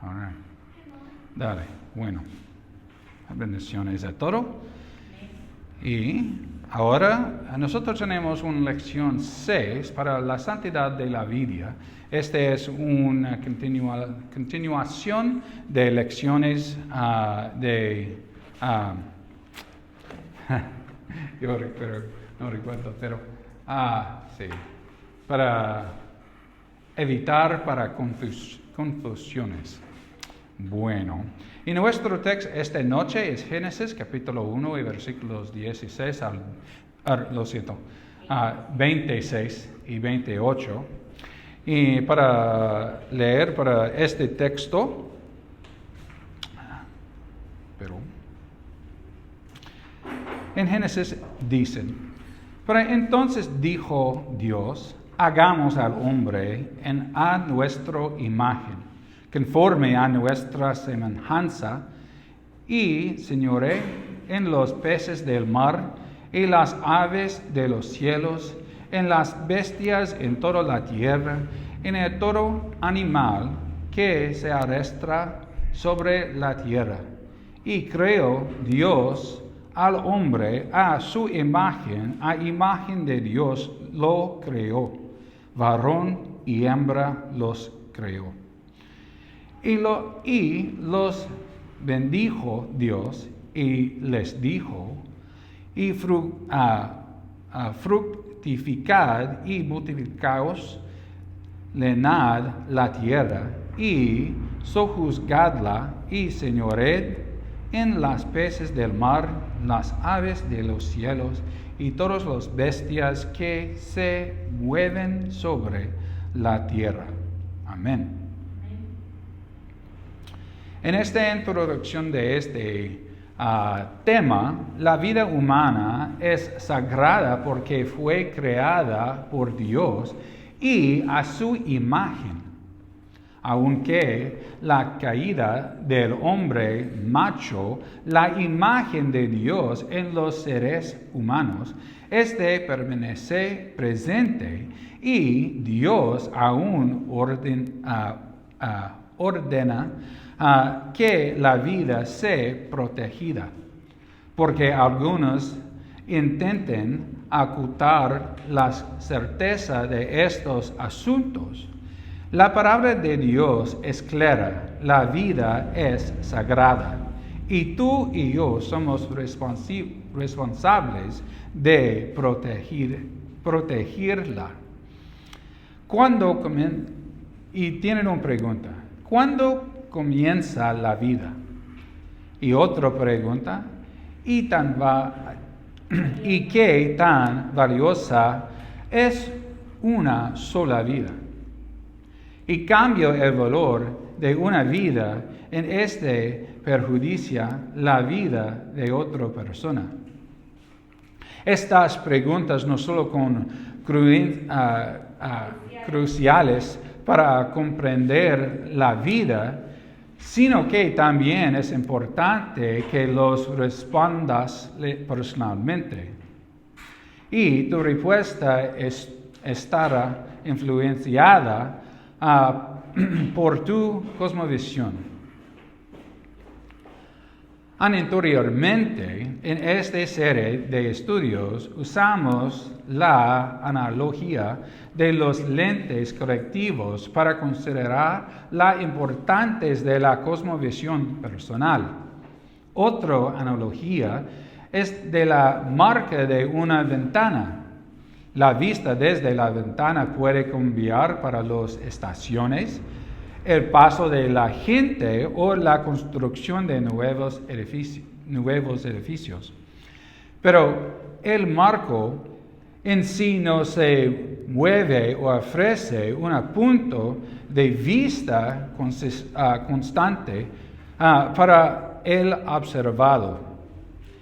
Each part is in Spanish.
All right. Dale, bueno. Bendiciones a todos. Y ahora nosotros tenemos una lección 6 para la santidad de la vida. Esta es una continuación de lecciones yo no recuerdo, pero sí, para evitar confusiones. Bueno, y nuestro texto esta noche es Génesis capítulo 1 y versículos 16 26 y 28. Y para leer para este texto, en Génesis dicen, pero entonces dijo Dios, hagamos al hombre a nuestra imagen, conforme a nuestra semejanza, y señoree en los peces del mar, y las aves de los cielos, en las bestias en toda la tierra, en todo animal que se arrastra sobre la tierra. Y creó Dios al hombre a su imagen, a imagen de Dios lo creó, varón y hembra los creó. Y los bendijo Dios y les dijo, y fructificad y multiplicaos, llenad la tierra y sojuzgadla y señoread en las peces del mar, las aves de los cielos y todas las bestias que se mueven sobre la tierra. Amén. En esta introducción de este tema, la vida humana es sagrada porque fue creada por Dios y a su imagen. Aunque la caída del hombre macho, la imagen de Dios en los seres humanos, permanece presente y Dios aún ordena que la vida sea protegida, porque algunos intenten ocultar la certeza de estos asuntos. La palabra de Dios es clara, la vida es sagrada, y tú y yo somos responsables de protegerla. Y tienen una pregunta, ¿cuándo comienza la vida? Y otra pregunta, ¿y qué tan valiosa es una sola vida? Y cambia el valor de una vida en perjudicia la vida de otra persona. Estas preguntas no solo son cruciales para comprender la vida, sino que también es importante que los respondas personalmente. Y tu respuesta estará influenciada por tu cosmovisión. Anteriormente, en esta serie de estudios, usamos la analogía de los lentes correctivos para considerar la importancia de la cosmovisión personal. Otra analogía es de la marca de una ventana. La vista desde la ventana puede cambiar para las estaciones, el paso de la gente o la construcción de nuevos edificios. Pero el marco en sí no se mueve o ofrece un punto de vista constante para el observado.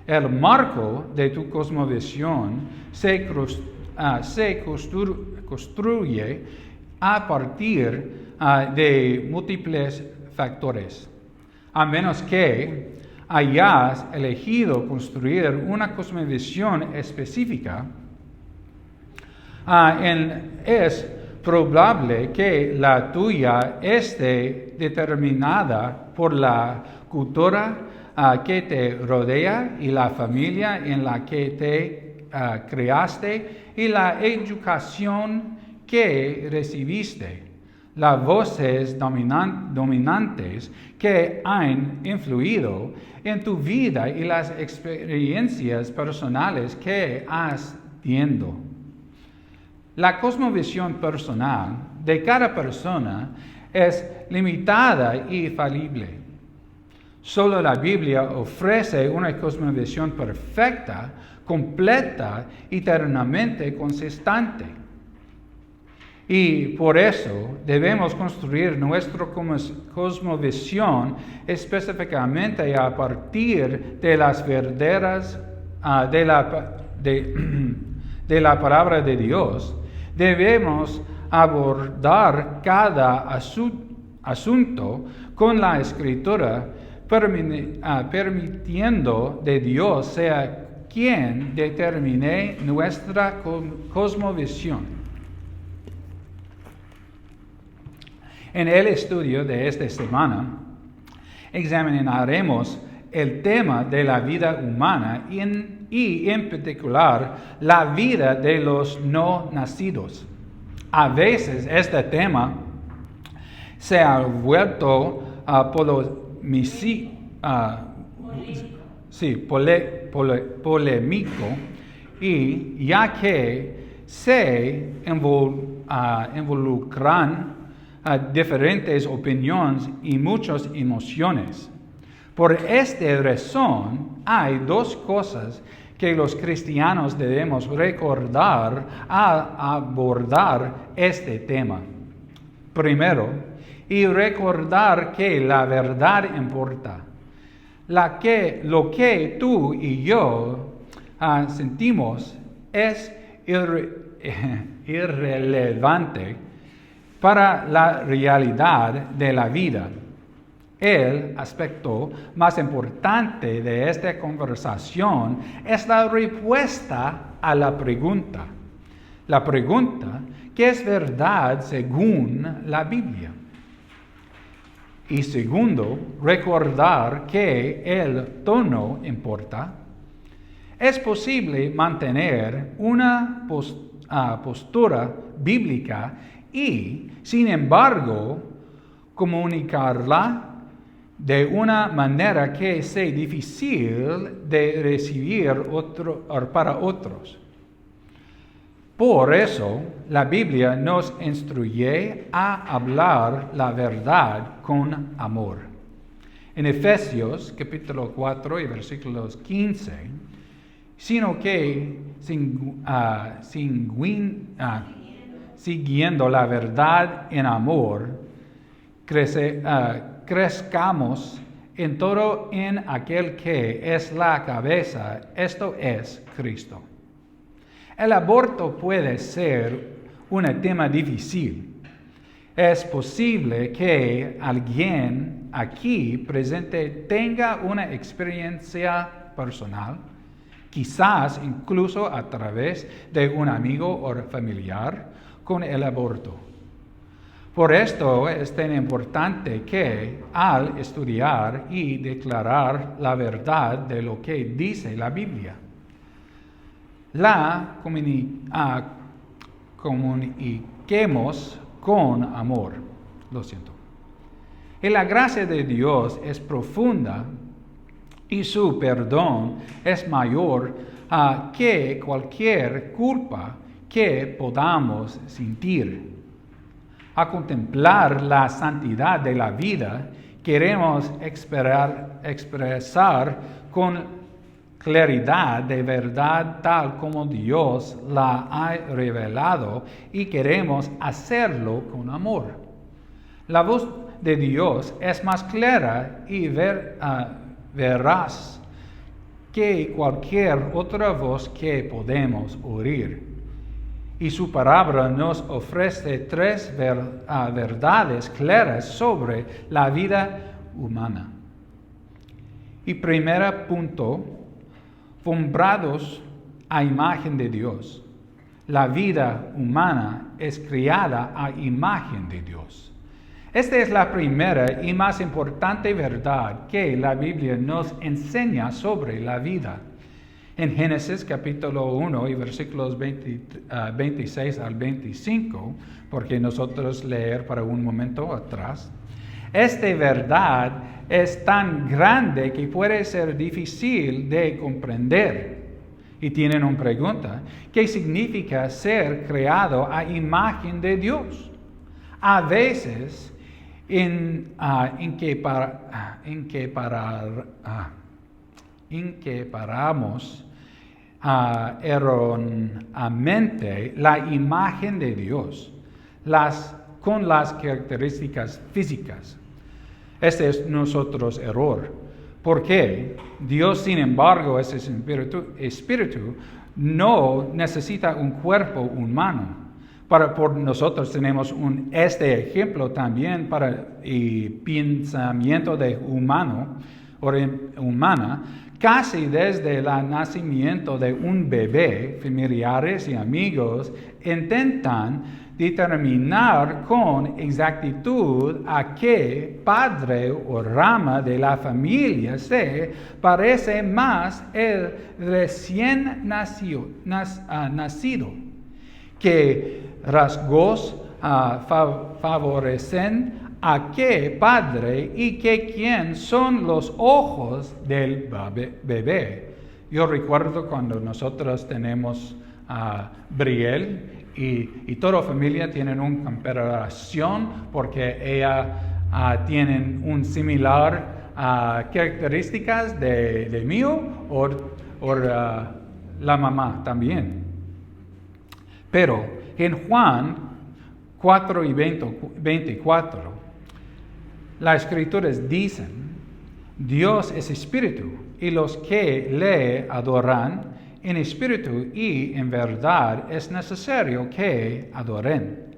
El marco de tu cosmovisión se construye a partir de múltiples factores. A menos que hayas elegido construir una cosmovisión específica, es probable que la tuya esté determinada por la cultura que te rodea y la familia en la que te creaste y la educación que recibiste. Las voces dominantes que han influido en tu vida y las experiencias personales que has tenido. La cosmovisión personal de cada persona es limitada y falible. Solo la Biblia ofrece una cosmovisión perfecta, completa y eternamente consistente. Y por eso debemos construir nuestra cosmovisión específicamente a partir de las verdaderas de la palabra de Dios. Debemos abordar cada asunto con la Escritura, permitiendo de Dios sea quien determine nuestra cosmovisión. En el estudio de esta semana, examinaremos el tema de la vida humana y en particular la vida de los no nacidos. A veces este tema se ha vuelto polémico y ya que se involucran diferentes opiniones y muchas emociones. Por esta razón, hay dos cosas que los cristianos debemos recordar al abordar este tema. Primero, y recordar que la verdad importa. Lo que tú y yo sentimos es irrelevante para la realidad de la vida. El aspecto más importante de esta conversación es la respuesta a la pregunta. La pregunta, ¿qué es verdad según la Biblia? Y segundo, recordar que el tono importa. Es posible mantener una postura bíblica y, sin embargo, comunicarla de una manera que sea difícil de recibir para otros. Por eso, la Biblia nos instruye a hablar la verdad con amor. En Efesios capítulo 4 y versículos 15, sino que siguiendo la verdad en amor, crezcamos en todo en aquel que es la cabeza, esto es Cristo. El aborto puede ser un tema difícil. Es posible que alguien aquí presente tenga una experiencia personal, quizás incluso a través de un amigo o familiar, con el aborto. Por esto es tan importante que al estudiar y declarar la verdad de lo que dice la Biblia, la comuniquemos con amor. Y la gracia de Dios es profunda y su perdón es mayor que cualquier culpa que podamos sentir. A contemplar la santidad de la vida, queremos expresar con claridad de verdad tal como Dios la ha revelado y queremos hacerlo con amor. La voz de Dios es más clara y veraz que cualquier otra voz que podemos oír. Y su palabra nos ofrece tres verdades claras sobre la vida humana. Y primer punto, formados a imagen de Dios. la vida humana es creada a imagen de Dios. Esta es la primera y más importante verdad que la Biblia nos enseña sobre la vida. En Génesis capítulo 1 y versículos 26 al 25, porque nosotros leer para un momento atrás, esta verdad es tan grande que puede ser difícil de comprender. Y tienen una pregunta: ¿qué significa ser creado a imagen de Dios? A veces, paramos erróneamente la imagen de Dios con las características físicas. Este es nuestro error. Porque Dios, sin embargo, es espíritu, no necesita un cuerpo humano. Por nosotros tenemos este ejemplo también para el pensamiento humana. Casi desde el nacimiento de un bebé, familiares y amigos intentan determinar con exactitud a qué padre o rama de la familia se parece más el recién nacido, qué rasgos favorecen a qué padre y quién son los ojos del bebé. Yo recuerdo cuando nosotros tenemos Brielle y toda familia tiene una comparación porque ella tienen un similar características de mío o la mamá también. Pero en Juan 4 y 24, las escrituras dicen: Dios es espíritu, y los que le adoran en espíritu y en verdad es necesario que adoren.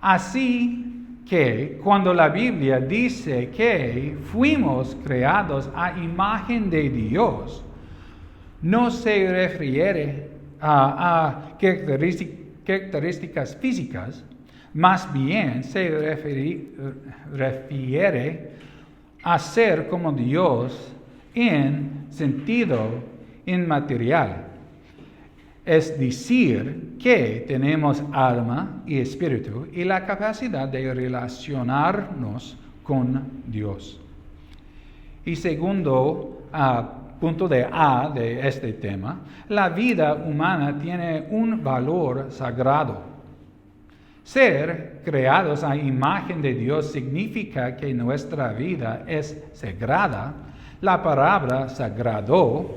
Así que cuando la Biblia dice que fuimos creados a imagen de Dios, no se refiere a características físicas, más bien se refiere a ser como Dios en sentido inmaterial. Es decir, que tenemos alma y espíritu y la capacidad de relacionarnos con Dios. Y segundo punto de este tema, la vida humana tiene un valor sagrado. Ser creados a imagen de Dios significa que nuestra vida es sagrada. La palabra sagrado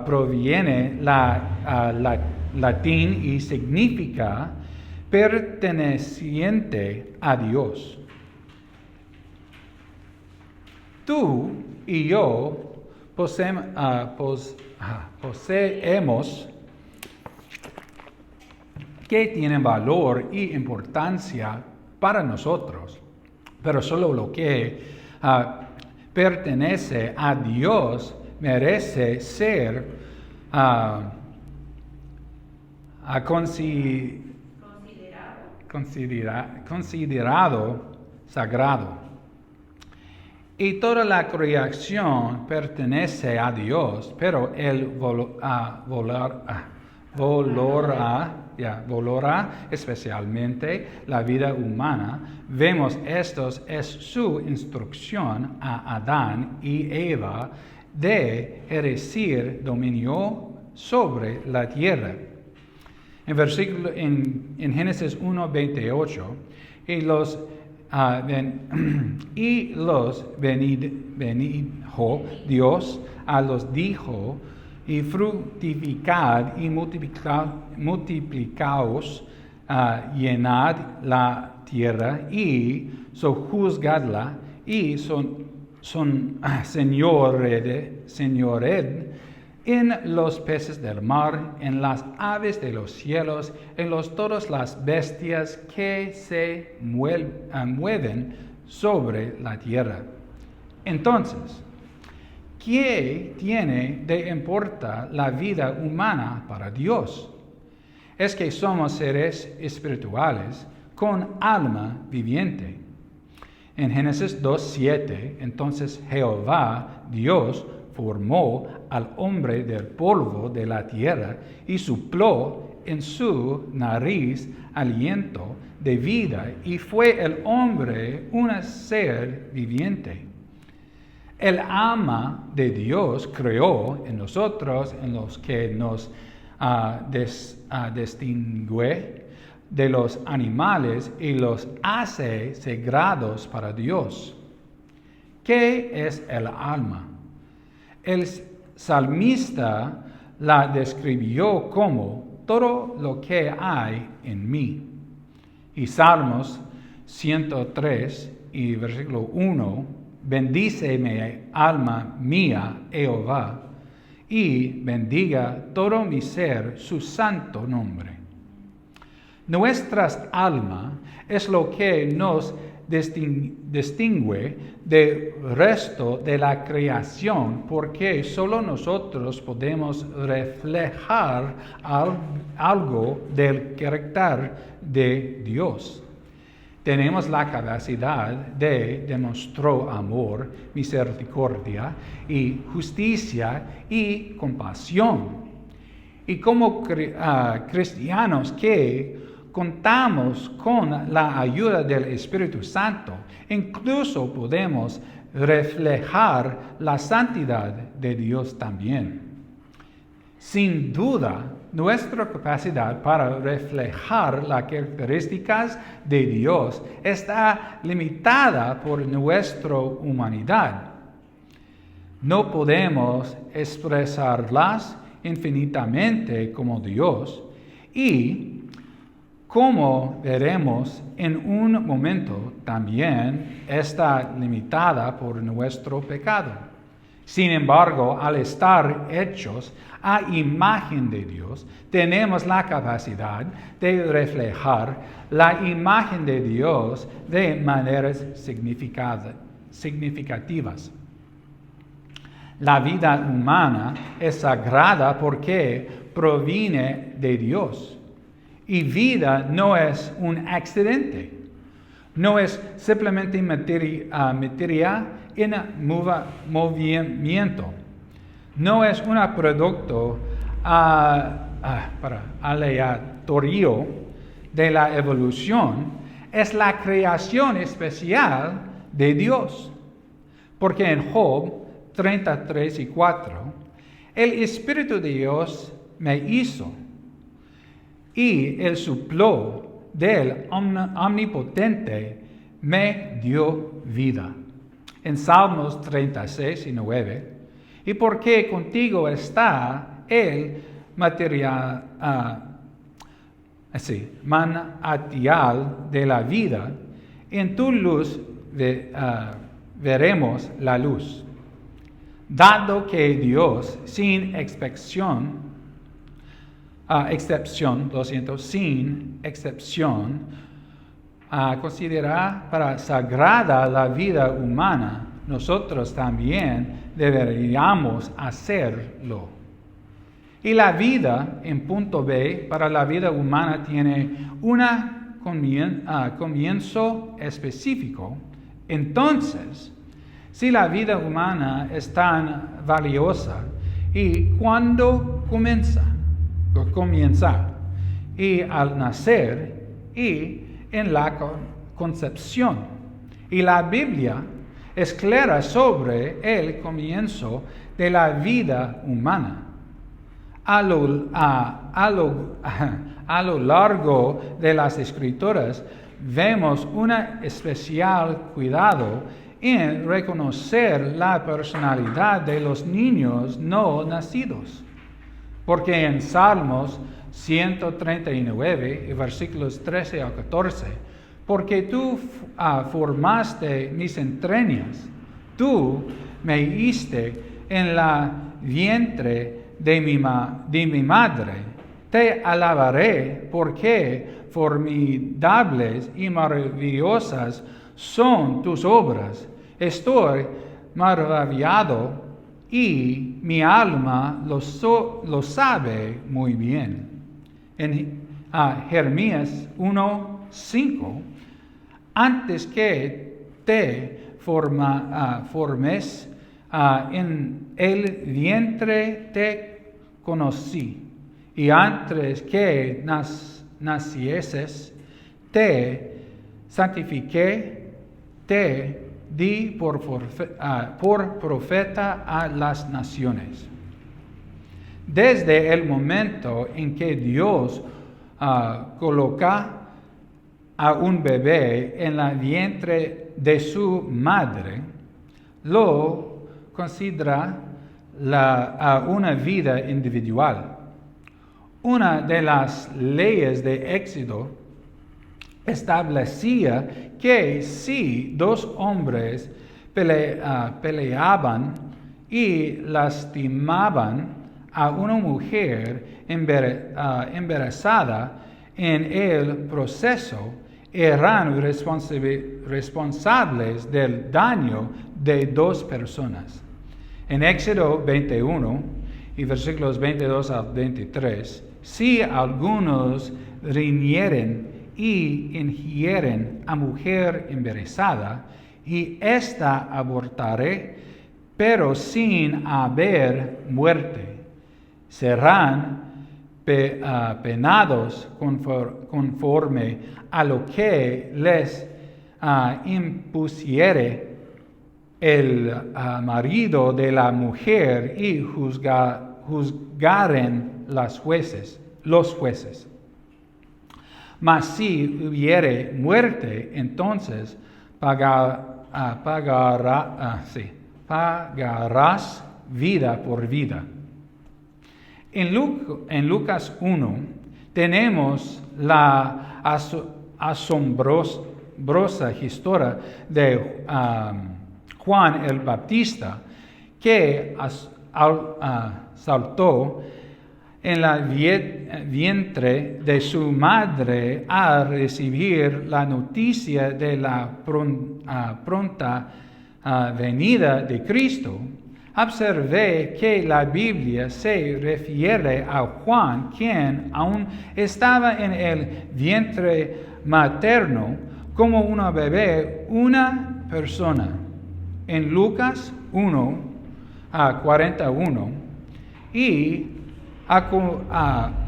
proviene latín y significa perteneciente a Dios. Tú y yo poseemos que tienen valor y importancia para nosotros, pero solo lo que pertenece a Dios merece ser considerado sagrado. Y toda la creación pertenece a Dios, pero Él valora especialmente la vida humana. Vemos esto es su instrucción a Adán y Eva de ejercer dominio sobre la tierra. En Génesis 1:28, bendijo Dios a los dijo: y fructificad y multiplicaos, llenad la tierra y sojuzgadla y señored en los peces del mar, en las aves de los cielos, en todas las bestias que se mueven sobre la tierra. Entonces, ¿qué tiene de importar la vida humana para Dios? es que somos seres espirituales con alma viviente. En Génesis 2:7, entonces Jehová, Dios, formó al hombre del polvo de la tierra y sopló en su nariz aliento de vida, y fue el hombre un ser viviente. El alma de Dios creó en nosotros, en los que nos distingue de los animales y los hace sagrados para Dios. ¿Qué es el alma? El salmista la describió como todo lo que hay en mí. Y Salmos 103 y versículo 1, bendíceme alma mía, Jehová, y bendiga todo mi ser su santo nombre. Nuestras almas es lo que nos distingue del resto de la creación, porque solo nosotros podemos reflejar algo del carácter de Dios. Tenemos la capacidad de demostrar amor, misericordia y justicia y compasión. Y como cristianos que contamos con la ayuda del Espíritu Santo, incluso podemos reflejar la santidad de Dios también. Sin duda, nuestra capacidad para reflejar las características de Dios está limitada por nuestra humanidad. No podemos expresarlas infinitamente como Dios, y como veremos en un momento, también está limitada por nuestro pecado. Sin embargo, al estar hechos a imagen de Dios, tenemos la capacidad de reflejar la imagen de Dios de maneras significativas. La vida humana es sagrada porque proviene de Dios. Y vida no es un accidente, no es simplemente materia en movimiento, no es un producto aleatorio de la evolución, es la creación especial de Dios. Porque en Job 33:4, el Espíritu de Dios me hizo, y el soplo del Omnipotente me dio vida. En Salmos 36:9, y porque contigo está el manantial de la vida, en tu luz veremos la luz. Dado que Dios, sin excepción, considera para sagrada la vida humana, nosotros también deberíamos hacerlo. Y la vida, en punto B, para la vida humana tiene un comienzo específico. Entonces, si la vida humana es tan valiosa, ¿y cuándo comienza? Y al nacer y en la concepción. Y la Biblia es clara sobre el comienzo de la vida humana. A lo largo de las Escrituras vemos un especial cuidado en reconocer la personalidad de los niños no nacidos. Porque en Salmos 139, versículos 13 a 14, porque tú formaste mis entrañas, tú me hiciste en la vientre de mi madre. Te alabaré porque formidables y maravillosas son tus obras. Estoy maravillado y mi alma lo sabe muy bien. En Jeremías 1:5, antes que te formes en el vientre te conocí, y antes que nacieses te santifiqué, te di por profeta a las naciones. Desde el momento en que Dios coloca a un bebé en el vientre de su madre, lo considera una vida individual. Una de las leyes de Éxodo establecía que si dos hombres peleaban y lastimaban a una mujer embarazada en el proceso, eran responsables del daño de dos personas. En Éxodo 21 y versículos 22 al 23, si algunos riñeren y ingieren a mujer embarazada, y ésta abortare, pero sin haber muerte, serán penados conforme a lo que les impusiere el marido de la mujer, y juzgaren los jueces. Mas si hubiere muerte, entonces pagarás vida por vida. En Lucas 1 tenemos la asombrosa historia de Juan el Bautista, que saltó en el vientre de su madre a recibir la noticia de la pronta venida de Cristo. Observé que la Biblia se refiere a Juan, quien aún estaba en el vientre materno, como una bebé, una persona. En Lucas 1:41, y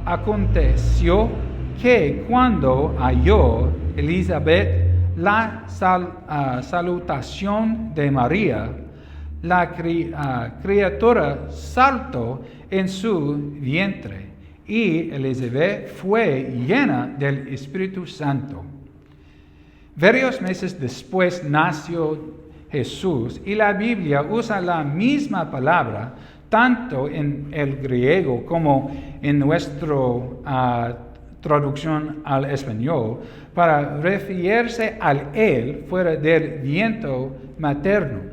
aconteció que cuando halló Elizabeth la salutación de María, la criatura saltó en su vientre, y Elizabeth fue llena del Espíritu Santo. Varios meses después nació Jesús, y la Biblia usa la misma palabra tanto en el griego como en nuestra traducción al español para referirse al él fuera del vientre materno.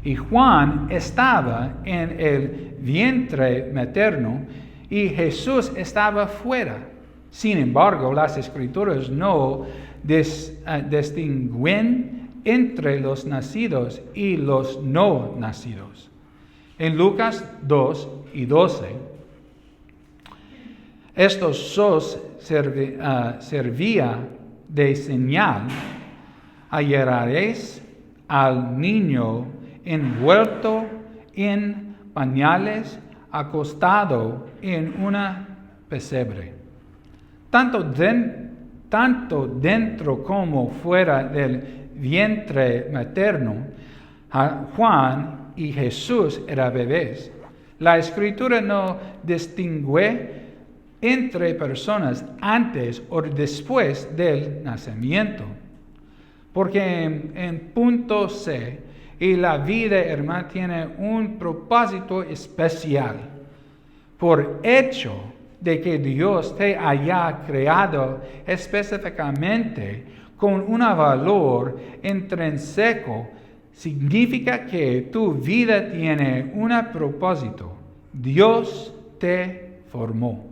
Y Juan estaba en el vientre materno y Jesús estaba fuera. Sin embargo, las Escrituras no distinguen entre los nacidos y los no nacidos. En Lucas 2:12, estos dos servía de señal: hallaréis al niño envuelto en pañales, acostado en una pesebre. Tanto dentro como fuera del vientre materno, Juan y Jesús eran bebés. La Escritura no distingue entre personas antes o después del nacimiento, porque en punto C, y la vida, hermana, tiene un propósito especial, por hecho de que Dios te haya creado específicamente con un valor intrínseco, significa que tu vida tiene un propósito. Dios te formó.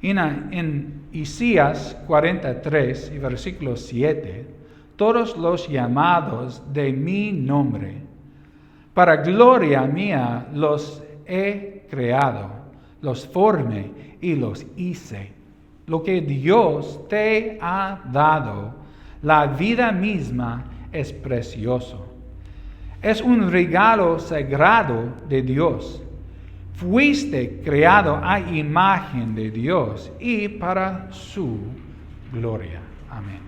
En Isaías 43 y versículo 7, todos los llamados de mi nombre, para gloria mía los he creado, los formé y los hice. lo que Dios te ha dado, la vida misma, es precioso. Es un regalo sagrado de Dios. Fuiste creado a imagen de Dios y para su gloria. Amén.